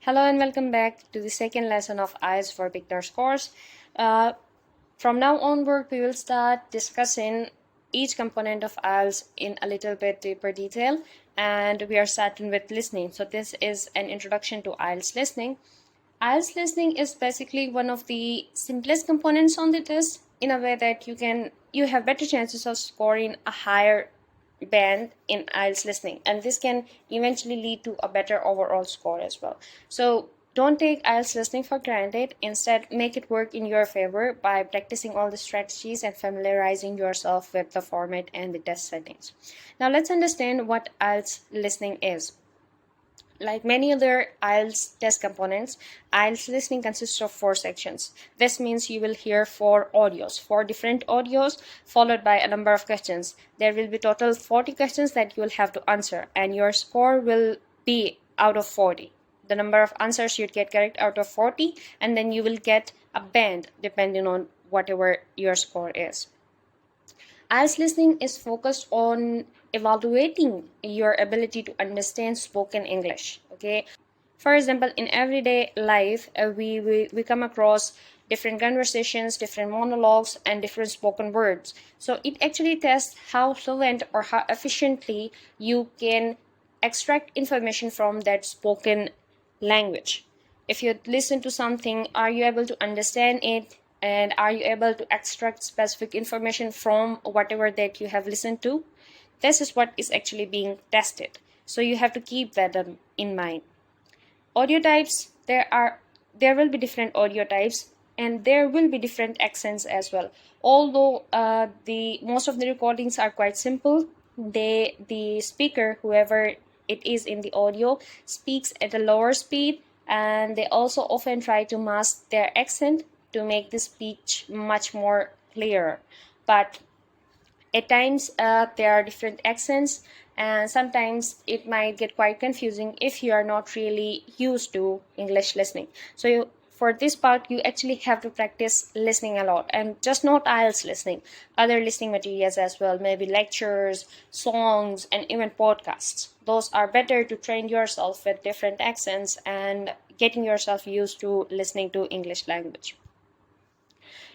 Hello and welcome back to the second lesson of IELTS for Beginners course. From now onward, we will start discussing each component of IELTS in a little bit deeper detail, and we are starting with listening. So this is an introduction to IELTS listening. IELTS listening is basically one of the simplest components on the test in a way that you have better chances of scoring a higher band in IELTS listening, and this can eventually lead to a better overall score as well. So don't take IELTS listening for granted. Instead, make it work in your favor by practicing all the strategies and familiarizing yourself with the format and the test settings. Now let's understand what IELTS listening is. Like many other IELTS test components, IELTS listening consists of 4 sections. This means you will hear 4 different audios, followed by a number of questions. There will be total 40 questions that you will have to answer, and your score will be out of 40. The number of answers you'd get correct out of 40, and then you will get a band depending on whatever your score is. IELTS listening is focused on evaluating your ability to understand spoken English. Okay, for example, in everyday life, we come across different conversations, different monologues, and different spoken words. So it actually tests how fluent or how efficiently you can extract information from that spoken language. If you listen to something, are you able to understand it? And are you able to extract specific information from whatever that you have listened to? This is what is actually being tested. So you have to keep that in mind. Audio types, there will be different audio types, and there will be different accents as well. Although the most of the recordings are quite simple, the speaker, whoever it is in the audio, speaks at a lower speed, and they also often try to mask their accent to make the speech much more clearer. But at times there are different accents, and sometimes it might get quite confusing if you are not really used to English listening. So for this part, you actually have to practice listening a lot, and just not IELTS listening, other listening materials as well, maybe lectures, songs, and even podcasts. Those are better to train yourself with different accents and getting yourself used to listening to English language.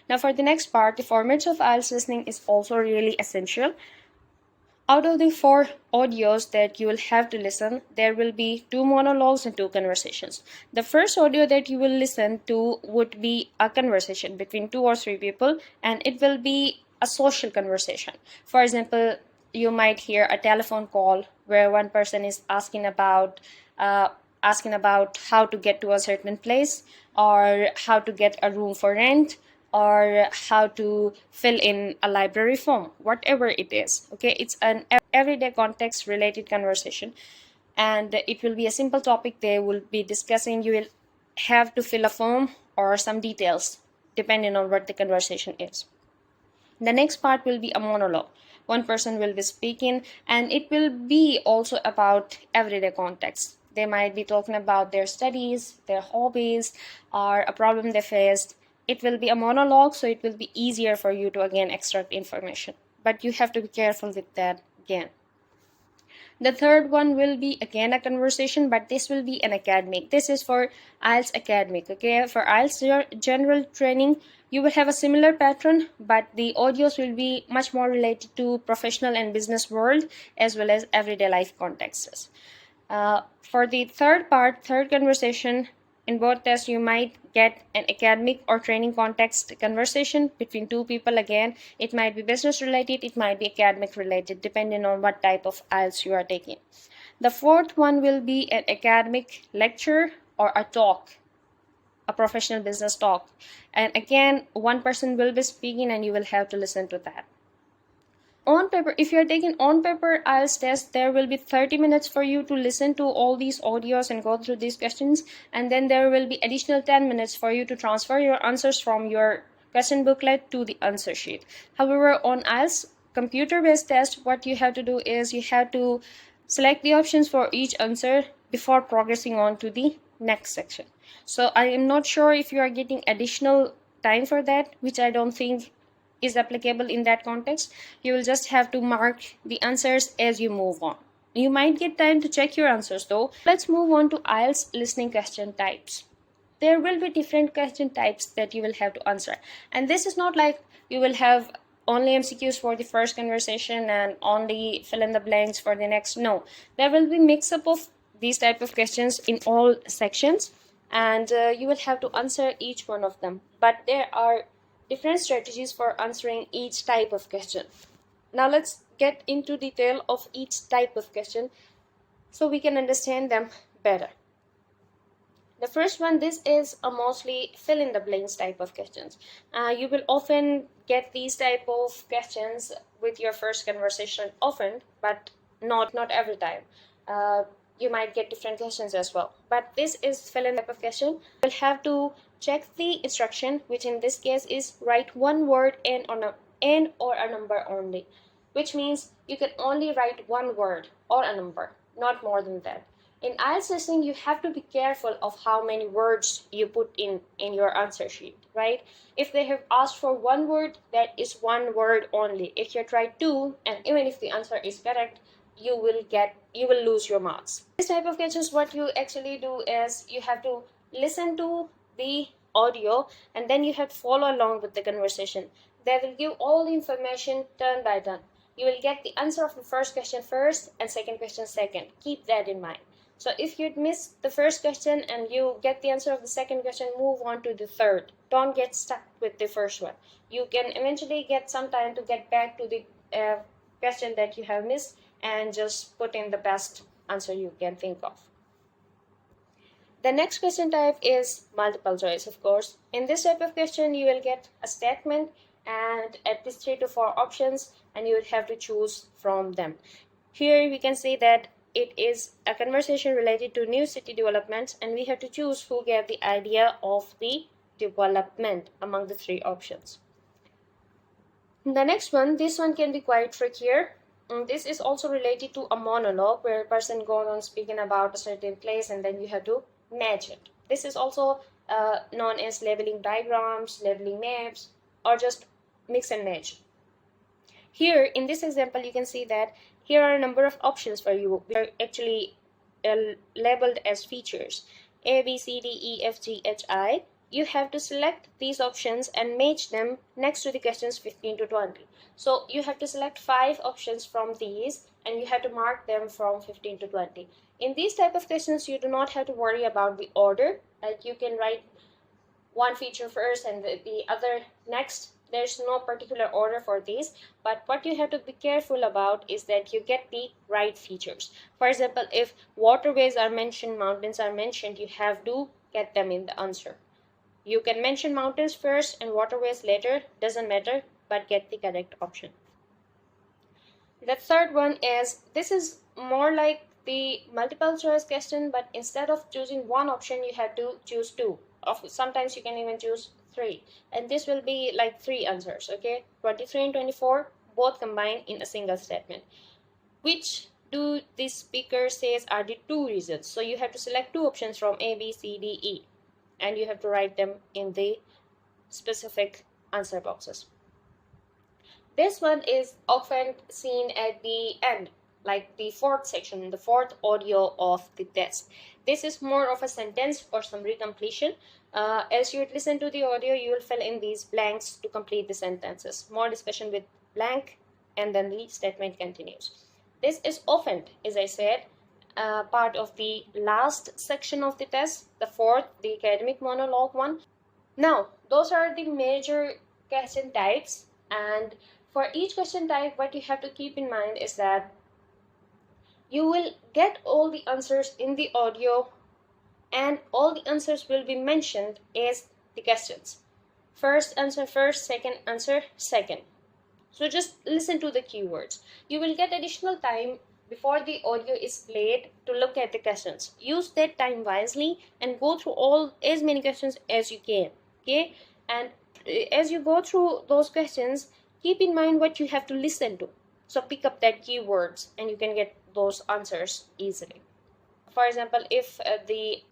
Now for the next part, the formats of IELTS listening is also really essential. Out of the 4 audios that you will have to listen, there will be 2 monologues and 2 conversations. The first audio that you will listen to would be a conversation between 2 or 3 people, and it will be a social conversation. For example, you might hear a telephone call where one person is asking about how to get to a certain place, or how to get a room for rent, or how to fill in a library form, whatever it is. Okay, it's an everyday context related conversation, and it will be a simple topic they will be discussing. You will have to fill a form or some details depending on what the conversation is. The next part will be a monologue. One person will be speaking, and it will be also about everyday context. They might be talking about their studies, their hobbies, or a problem they faced. It will be a monologue, so it will be easier for you to again extract information. But you have to be careful with that again. The third one will be again a conversation, but this will be an academic. This is for IELTS academic. Okay, for IELTS general training, you will have a similar pattern, but the audios will be much more related to professional and business world as well as everyday life contexts. For the third part, third conversation, in both tests, you might get an academic or training context conversation between 2 people. Again, it might be business related, it might be academic related, depending on what type of IELTS you are taking. The fourth one will be an academic lecture or a talk, a professional business talk. And again, one person will be speaking, and you will have to listen to that. On paper, if you are taking on paper IELTS test, there will be 30 minutes for you to listen to all these audios and go through these questions, and then there will be additional 10 minutes for you to transfer your answers from your question booklet to the answer sheet. However, on IELTS computer-based test, what you have to do is you have to select the options for each answer before progressing on to the next section. So I am not sure if you are getting additional time for that, which I don't think is applicable in that context. You will just have to mark the answers as you move on. You might get time to check your answers though. Let's move on to IELTS listening question types. There will be different question types that you will have to answer, and this is not like you will have only MCQs for the first conversation and only fill in the blanks for the next. No, there will be mix up of these type of questions in all sections, and you will have to answer each one of them, but there are different strategies for answering each type of question. Now let's get into detail of each type of question so we can understand them better. The first one, this is a mostly fill in the blanks type of questions. You will often get these type of questions with your first conversation often, but not every time. You might get different questions as well, but this is fill in type of question. You'll have to check the instruction, which in this case is write one word and or a number only, which means you can only write one word or a number, not more than that. In IELTS listening, you have to be careful of how many words you put in your answer sheet, right? If they have asked for one word, that is one word only. If you try two, and even if the answer is correct, you will lose your marks. This type of questions, what you actually do is you have to listen to the audio and then you have to follow along with the conversation. They will give all the information turn by turn. You will get the answer of the first question first and second question second. Keep that in mind. So if you'd miss the first question and you get the answer of the second question, move on to the third. Don't get stuck with the first one. You can eventually get some time to get back to the question that you have missed and just put in the best answer you can think of. The next question type is multiple choice, of course. In this type of question, you will get a statement and at least 3 to 4 options, and you would have to choose from them. Here we can see that it is a conversation related to new city developments, and we have to choose who gave the idea of the development among the 3 options. The next one, this one can be quite trickier. This is also related to a monologue where a person goes on speaking about a certain place and then you have to match it. This is also known as labeling diagrams, labeling maps, or just mix and match. Here in this example, you can see that here are a number of options for you. They are actually labeled as features: A, B, C, D, E, F, G, H, I. You have to select these options and match them next to the questions 15 to 20. So you have to select 5 options from these and you have to mark them from 15 to 20. In these type of questions, you do not have to worry about the order. Like you can write one feature first and the other next. There's no particular order for these, but what you have to be careful about is that you get the right features. For example, if waterways are mentioned, mountains are mentioned, you have to get them in the answer. You can mention mountains first and waterways later, doesn't matter, but get the correct option. The third one is, this is more like the multiple choice question, but instead of choosing one option, you have to choose 2. Sometimes you can even choose 3, and this will be like 3 answers. Okay, 23 and 24 both combined in a single statement. Which do the speaker says are the 2 reasons? So you have to select 2 options from A, B, C, D, E, and you have to write them in the specific answer boxes. This one is often seen at the end, like the 4th section, the 4th audio of the test. This is more of a sentence or summary completion. As you listen to the audio, you will fill in these blanks to complete the sentences. More discussion with blank, and then the statement continues. This is often, as I said, part of the last section of the test, the 4th, the academic monologue one. Now, those are the major question types, and for each question type, what you have to keep in mind is that you will get all the answers in the audio and all the answers will be mentioned as the questions. First answer first, second answer second. So just listen to the keywords. You will get additional time before the audio is played to look at the questions. Use that time wisely and go through as many questions as you can. Okay, and as you go through those questions, keep in mind what you have to listen to. So pick up that keywords and you can get those answers easily. For example, if the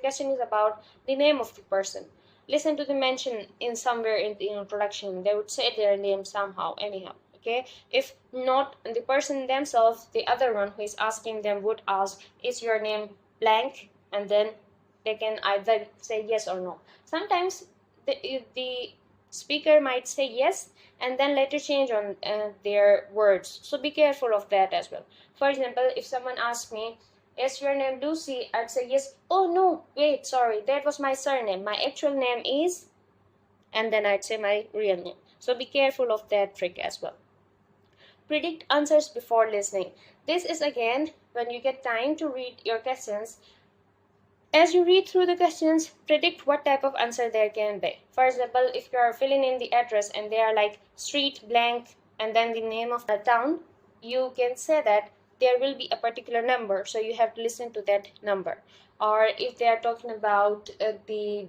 question is about the name of the person, listen to the mention in somewhere in the introduction. They would say their name somehow, anyhow. Okay, if not the person themselves, the other one who is asking them would ask, is your name blank? And then they can either say yes or no. Sometimes the speaker might say yes and then later change on their words, so be careful of that as well. For example, if someone asks me, is your name Lucy? I'd say yes. Oh no, wait, sorry, that was my surname. My actual name is, and then I'd say my real name. So be careful of that trick as well. Predict answers before listening. This is again when you get time to read your questions. As you read through the questions, predict what type of answer there can be. For example, if you are filling in the address and they are like street blank and then the name of the town, you can say that there will be a particular number, so you have to listen to that number. Or if they are talking about the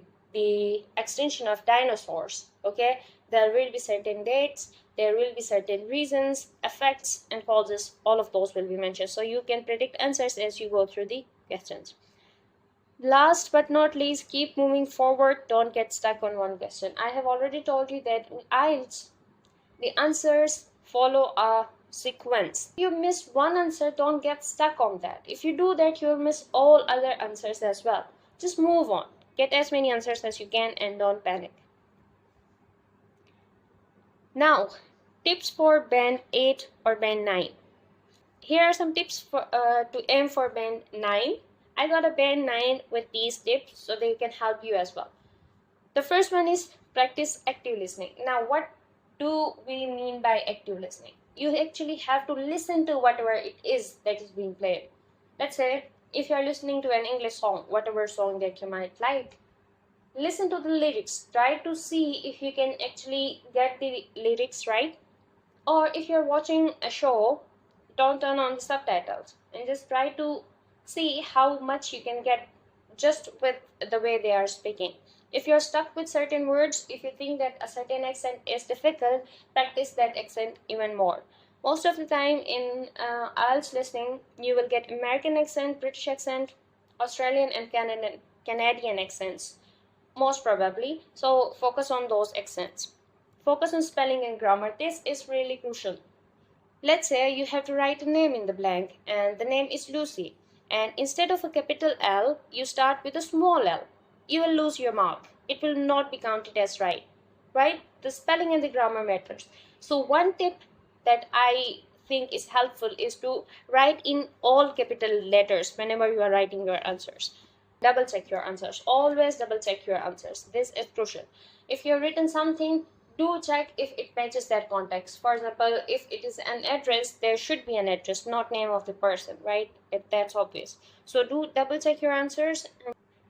extinction of dinosaurs, okay, there will be certain dates, there will be certain reasons, effects, and causes. All of those will be mentioned, so you can predict answers as you go through the questions. Last but not least, keep moving forward. Don't get stuck on one question. I have already told you that in IELTS, the answers follow a sequence. If you miss one answer, don't get stuck on that. If you do that, you'll miss all other answers as well. Just move on. Get as many answers as you can and don't panic. Now, tips for band 8 or band 9. Here are some tips for to aim for band 9. I got a band 9 with these tips so they can help you as well. The first one is practice active listening. Now, what do we mean by active listening? You actually have to listen to whatever it is that is being played. Let's say if you're listening to an English song, whatever song that you might like, listen to the lyrics. Try to see if you can actually get the lyrics right. Or if you're watching a show, don't turn on the subtitles and just try to see how much you can get just with the way they are speaking. If you're stuck with certain words, if you think that a certain accent is difficult, practice that accent even more. Most of the time in IELTS listening, you will get American accent, British accent, Australian and Canadian accents, most probably. So focus on those accents. Focus on spelling and grammar. This is really crucial. Let's say you have to write a name in the blank and the name is Lucy, and instead of a capital L, you start with a small l. You will lose your mark. It will not be counted as right? The spelling and the grammar matters. So one tip that I think is helpful is to write in all capital letters whenever you are writing your answers. Double check your answers. Always double check your answers. This is crucial. If you've written something, do check if it matches that context. For example, if it is an address, there should be an address, not name of the person, right? That's obvious. So do double check your answers.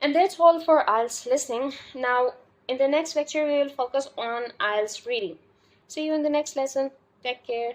And that's all for IELTS listening. Now, in the next lecture, we will focus on IELTS reading. See you in the next lesson. Take care.